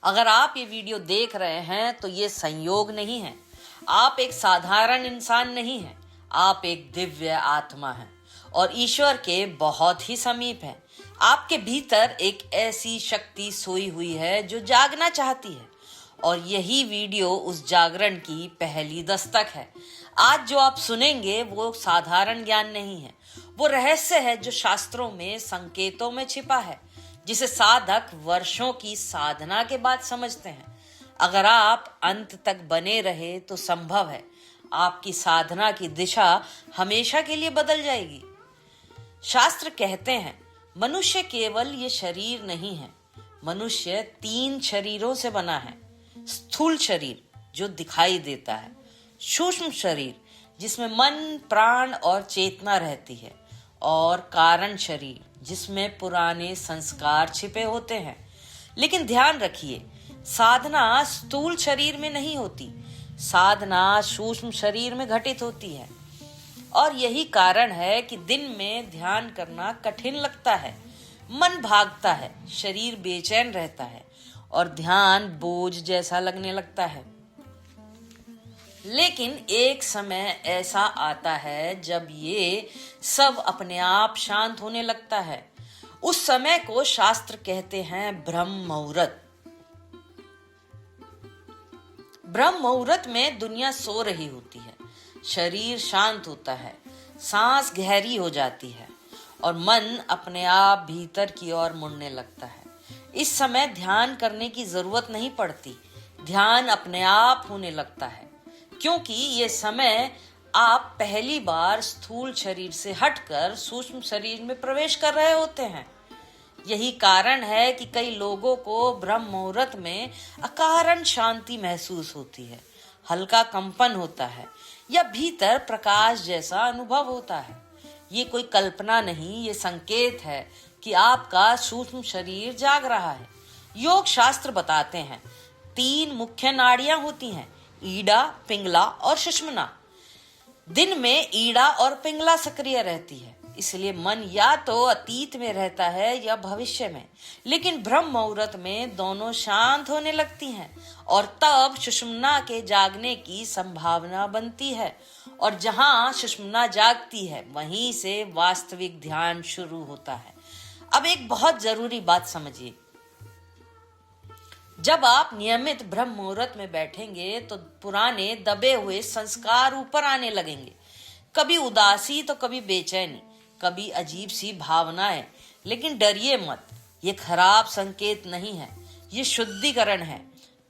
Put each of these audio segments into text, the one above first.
अगर आप ये वीडियो देख रहे हैं तो ये संयोग नहीं है। आप एक साधारण इंसान नहीं हैं, आप एक दिव्य आत्मा हैं और ईश्वर के बहुत ही समीप हैं। आपके भीतर एक ऐसी शक्ति सोई हुई है जो जागना चाहती है और यही वीडियो उस जागरण की पहली दस्तक है। आज जो आप सुनेंगे वो साधारण ज्ञान नहीं है, वो रहस्य है जो शास्त्रों में संकेतों में छिपा है, जिसे साधक वर्षों की साधना के बाद समझते हैं। अगर आप अंत तक बने रहे तो संभव है आपकी साधना की दिशा हमेशा के लिए बदल जाएगी। शास्त्र कहते हैं मनुष्य केवल ये शरीर नहीं है, मनुष्य 3 शरीरों से बना है। स्थूल शरीर जो दिखाई देता है, सूक्ष्म शरीर जिसमें मन, प्राण और चेतना रहती है, और कारण शरीर जिसमें पुराने संस्कार छिपे होते हैं। लेकिन ध्यान रखिए, साधना स्थूल शरीर में नहीं होती, साधना सूक्ष्म शरीर में घटित होती है। और यही कारण है कि दिन में ध्यान करना कठिन लगता है, मन भागता है, शरीर बेचैन रहता है और ध्यान बोझ जैसा लगने लगता है। लेकिन एक समय ऐसा आता है जब ये सब अपने आप शांत होने लगता है। उस समय को शास्त्र कहते हैं ब्रह्म मुहूर्त। ब्रह्म मुहूर्त में दुनिया सो रही होती है, शरीर शांत होता है, सांस गहरी हो जाती है और मन अपने आप भीतर की ओर मुड़ने लगता है। इस समय ध्यान करने की जरूरत नहीं पड़ती, ध्यान अपने आप होने लगता है, क्योंकि ये समय आप पहली बार स्थूल शरीर से हटकर सूक्ष्म शरीर में प्रवेश कर रहे होते हैं। यही कारण है कि कई लोगों को ब्रह्म मुहूर्त में अकारण शांति महसूस होती है, हल्का कंपन होता है या भीतर प्रकाश जैसा अनुभव होता है। ये कोई कल्पना नहीं, ये संकेत है कि आपका सूक्ष्म शरीर जाग रहा है। योग शास्त्र बताते हैं 3 मुख्य नाड़ियां होती हैं, ईड़ा, पिंगला और सुषुम्ना। दिन में ईड़ा और पिंगला सक्रिय रहती है, इसलिए मन या तो अतीत में रहता है या भविष्य में। लेकिन ब्रह्म मुहूर्त में दोनों शांत होने लगती हैं और तब सुषुम्ना के जागने की संभावना बनती है, और जहां सुषुम्ना जागती है वहीं से वास्तविक ध्यान शुरू होता है। अब एक बहुत जरूरी बात समझिए, जब आप नियमित ब्रह्म मुहूर्त में बैठेंगे तो पुराने दबे हुए संस्कार ऊपर आने लगेंगे। कभी उदासी तो कभी बेचैनी, कभी अजीब सी भावनाएं। लेकिन डरिए मत, ये खराब संकेत नहीं है, ये शुद्धिकरण है।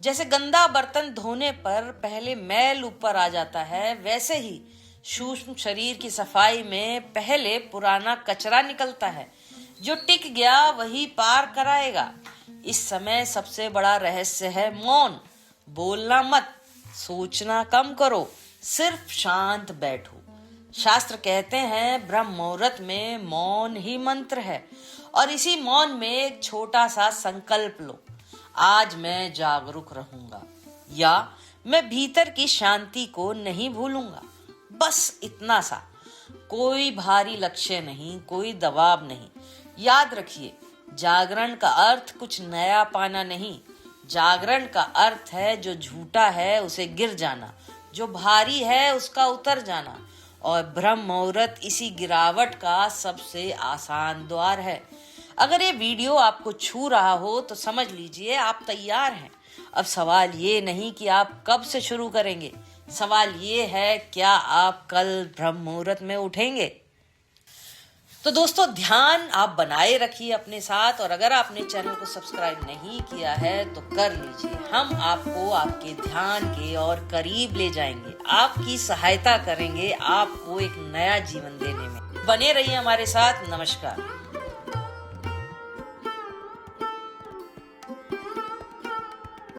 जैसे गंदा बर्तन धोने पर पहले मैल ऊपर आ जाता है, वैसे ही सूक्ष्म शरीर की सफाई में पहले पुराना कचरा निकलता है। जो टिक गया वही पार कराएगा। इस समय सबसे बड़ा रहस्य है मौन। बोलना मत, सोचना कम करो, सिर्फ शांत बैठो। शास्त्र कहते हैं ब्रह्म मुहूर्त में मौन ही मंत्र है, और इसी मौन में एक छोटा सा संकल्प लो, आज मैं जागरूक रहूंगा, या मैं भीतर की शांति को नहीं भूलूंगा। बस इतना सा, कोई भारी लक्ष्य नहीं, कोई दबाव नहीं। याद रखिए, जागरण का अर्थ कुछ नया पाना नहीं, जागरण का अर्थ है जो झूठा है उसे गिर जाना, जो भारी है उसका उतर जाना, और ब्रह्म मुहूर्त इसी गिरावट का सबसे आसान द्वार है। अगर ये वीडियो आपको छू रहा हो तो समझ लीजिए आप तैयार हैं। अब सवाल ये नहीं कि आप कब से शुरू करेंगे, सवाल ये है क्या आप कल ब्रह्म मुहूर्त में उठेंगे। तो दोस्तों, ध्यान आप बनाए रखिए अपने साथ, और अगर आपने चैनल को सब्सक्राइब नहीं किया है तो कर लीजिए। हम आपको आपके ध्यान के और करीब ले जाएंगे, आपकी सहायता करेंगे आपको एक नया जीवन देने में। बने रहिए हमारे साथ। नमस्कार।